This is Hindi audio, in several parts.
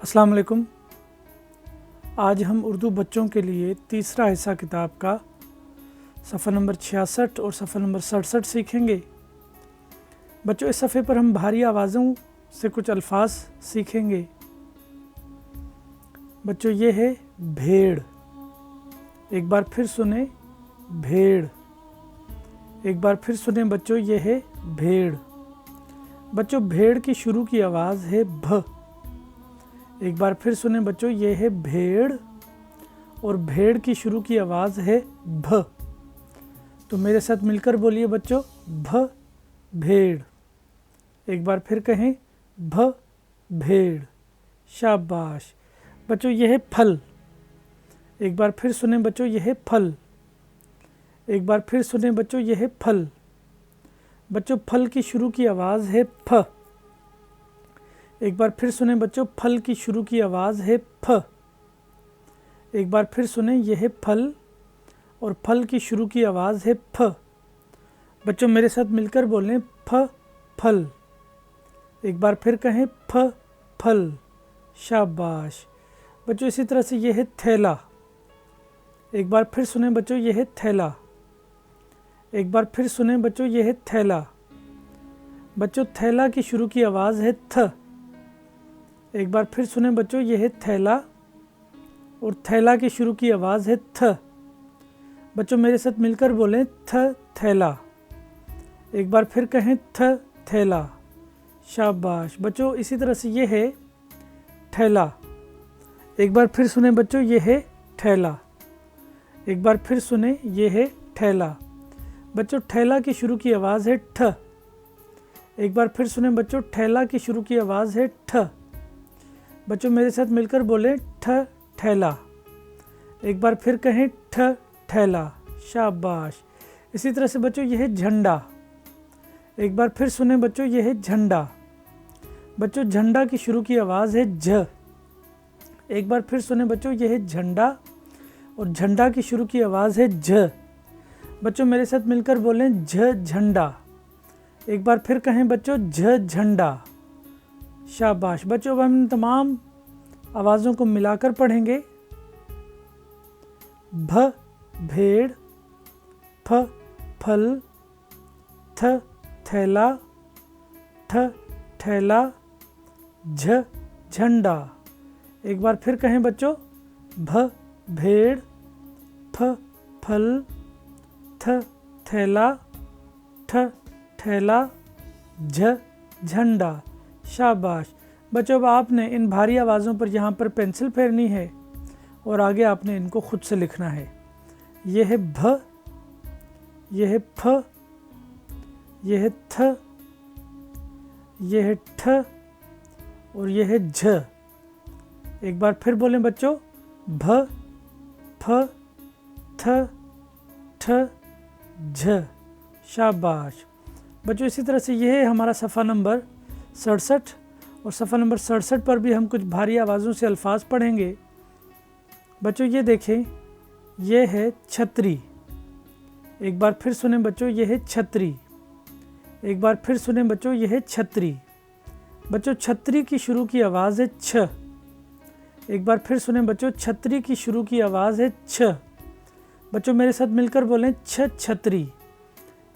अस्सलाम वालेकुम। आज हम उर्दू बच्चों के लिए तीसरा हिस्सा किताब का सफ़ा नंबर 66 और सफ़ा नंबर 67 सीखेंगे। बच्चों, इस सफ़े पर हम भारी आवाज़ों से कुछ अल्फाज सीखेंगे। बच्चों, ये है भेड़। एक बार फिर सुने, भेड़। एक बार फिर सुने बच्चों, ये है भेड़। बच्चों, भेड़ की शुरू की आवाज़ है भ। एक बार फिर सुने बच्चों, ये है भेड़ और भेड़ की शुरू की आवाज़ है भ। तो मेरे साथ मिलकर बोलिए बच्चों, भ भेड़। एक बार फिर कहें, भ भेड़। शाबाश। बच्चों, यह है फल। एक बार फिर सुने बच्चों, यह है फल। एक बार फिर सुने बच्चों, यह है फल। बच्चों, फल की शुरू की आवाज़ है फ। एक बार फिर सुने बच्चों, फल की शुरू की आवाज़ है फ। एक बार फिर सुने, यह है फल और फल की शुरू की आवाज़ है फ। बच्चों, मेरे साथ मिलकर बोलें, फ फल। एक बार फिर कहें, फ फल। शाबाश। बच्चों, इसी तरह से यह है थैला। एक बार फिर सुने बच्चों, यह है थैला। एक बार फिर सुने बच्चों, यह है थैला। बच्चों, थैला की शुरू की आवाज़ है थ। एक बार फिर सुने बच्चों, यह है थैला और थैला की शुरू की आवाज़ है थ। बच्चों, मेरे साथ मिलकर बोलें, थ थैला। एक बार फिर कहें, थ थैला। शाबाश। बच्चों, इसी तरह से यह है ठेला। एक बार फिर सुने बच्चों, यह है ठेला। एक बार फिर सुने, यह है ठेला। बच्चों, ठेला की शुरू की आवाज़ है ठ। एक बार फिर सुने बच्चों, ठेला की शुरू की आवाज़ है ठ। बच्चों, मेरे साथ मिलकर बोलें, ठ ठेला। एक बार फिर कहें, ठ ठेला। शाबाश। इसी तरह से बच्चों, यह है झंडा। एक बार फिर सुने बच्चों, यह है झंडा। बच्चों, झंडा की शुरू की आवाज़ है झ। एक बार फिर सुने बच्चों, यह है झंडा और झंडा की शुरू की आवाज़ है झ। बच्चों, मेरे साथ मिलकर बोलें, झ झंडा। एक बार फिर कहें बच्चों, झ झंडा। शाबाश। बच्चों, अब हम तमाम आवाज़ों को मिलाकर पढ़ेंगे। भ भेड़, फ फल, थ थैला, ठ ठेला, झ झंडा। एक बार फिर कहें बच्चों, भ भेड़, फ फल, थ थैला, ठ ठेला, झ झंडा। शाबाश। बच्चों, अब आपने इन भारी आवाज़ों पर यहाँ पर पेंसिल फेरनी है और आगे आपने इनको खुद से लिखना है। यह है भ, यह है फ, यह है थ, यह है ठ और यह है झ। एक बार फिर बोलें बच्चों, भ फ थ ठ झ। शाबाश। बच्चों, इसी तरह से यह है हमारा सफ़ा नंबर 67 और सफ़ा नंबर 67 पर भी हम कुछ भारी आवाज़ों से अल्फाज पढ़ेंगे। बच्चों, ये देखें, यह है छतरी। एक बार फिर सुने बच्चों, यह है छतरी। एक बार फिर सुने बच्चों, यह है छतरी। बच्चों, छतरी की शुरू की आवाज़ है छ। एक बार फिर सुने बच्चों, छतरी की शुरू की आवाज़ है छ। बच्चों, मेरे साथ मिलकर बोलें, छ छतरी।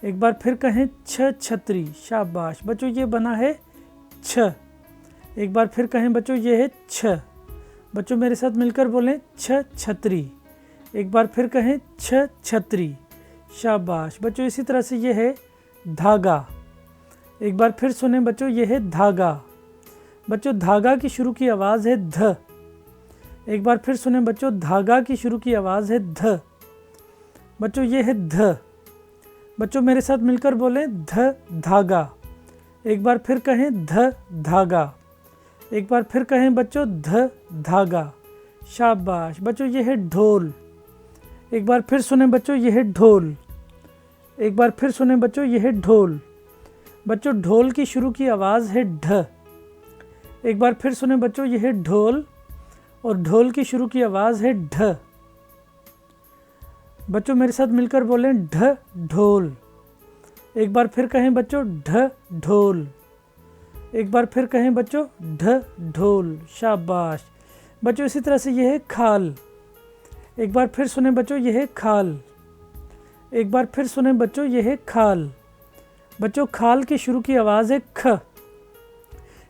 एक बार फिर कहें, छ छतरी। शाबाश। बच्चों, ये बना है छ। एक बार फिर कहें बच्चों, ये है छ। बच्चों, मेरे साथ मिलकर बोलें, छ छतरी। एक बार फिर कहें, छ छतरी। शाबाश। बच्चों, इसी तरह से ये है धागा। एक बार फिर सुने बच्चों, ये है धागा। बच्चों, धागा की शुरू की आवाज़ है ध। एक बार फिर सुने बच्चों, धागा की शुरू की आवाज़ है ध। बच्चों, ये है ध। बच्चों, मेरे साथ मिलकर बोलें, ध धागा। एक बार फिर कहें, ध धागा। एक बार फिर कहें बच्चों, ध धागा। शाबाश। बच्चों, ये है ढोल। एक बार फिर सुने बच्चों, ये है ढोल। एक बार फिर सुने बच्चों, ये है ढोल। बच्चों, ढोल की शुरू की आवाज़ है ढ। एक बार फिर सुने बच्चों, ये है ढोल और ढोल की शुरू की आवाज़ है ढ। बच्चों, मेरे साथ मिलकर बोलें, ढ ढोल। एक बार फिर कहें बच्चों, ढ ढोल। एक बार फिर कहें बच्चों, ढ ढोल, शाबाश। बच्चों इसी तरह से यह है खाल। एक बार फिर सुने बच्चों, यह है खाल। एक बार फिर सुने बच्चों, यह है खाल। बच्चों खाल की शुरू की आवाज़ है ख।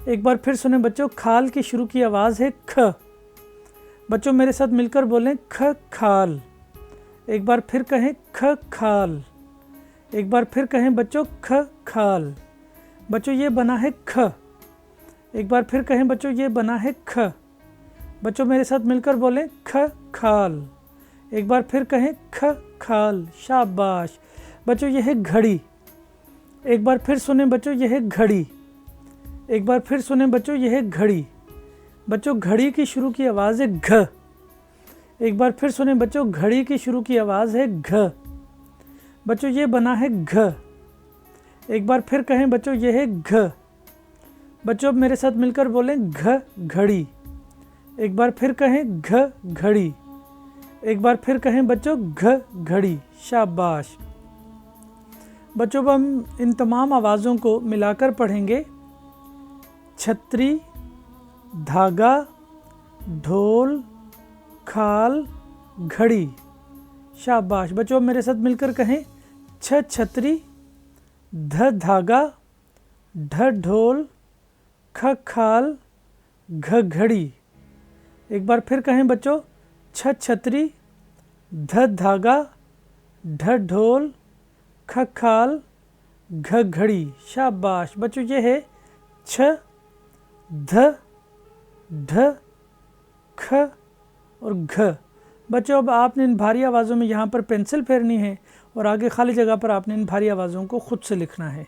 एक बार फिर सुने बच्चों, खाल की शुरू की आवाज़ है ख। बच्चों मेरे साथ मिलकर बोलें, ख खाल। एक बार फिर कहें, ख खाल। एक बार फिर कहें बच्चों, ख खाल। बच्चों ये बना है ख। एक बार फिर कहें बच्चों, ये बना है ख। बच्चों मेरे साथ मिलकर बोलें, ख खाल। एक बार फिर कहें, ख खाल, शाबाश। बच्चों यह है घड़ी। एक बार फिर सुने बच्चों, यह है घड़ी। एक बार फिर सुने बच्चों, यह है घड़ी। बच्चों घड़ी की शुरू की आवाज़ है घ। एक बार फिर सुने बच्चों, घड़ी की शुरू की आवाज़ है घ। बच्चों ये बना है घ। एक बार फिर कहें बच्चों, यह है घ। बच्चों अब मेरे साथ मिलकर बोलें, घ घड़ी। एक बार फिर कहें, घ घड़ी। एक बार फिर कहें बच्चों, घ घड़ी, शाबाश। बच्चों अब हम इन तमाम आवाज़ों को मिलाकर पढ़ेंगे। छतरी, धागा, ढोल, खाल, घड़ी, शाबाश। बच्चों अब मेरे साथ मिलकर कहें, छ छतरी, ध धागा, ढ ढोल, ख खाल, घ घड़ी। एक बार फिर कहें बच्चों, छ छतरी, ध धागा, ढ ढोल, ख खाल, घ घड़ी, शाबाश। बच्चों ये है छ, ध, ढ, ख और घ। बच्चों अब आपने इन भारी आवाज़ों में यहाँ पर पेंसिल फेरनी है और आगे खाली जगह पर आपने इन भारी आवाज़ों को खुद से लिखना है।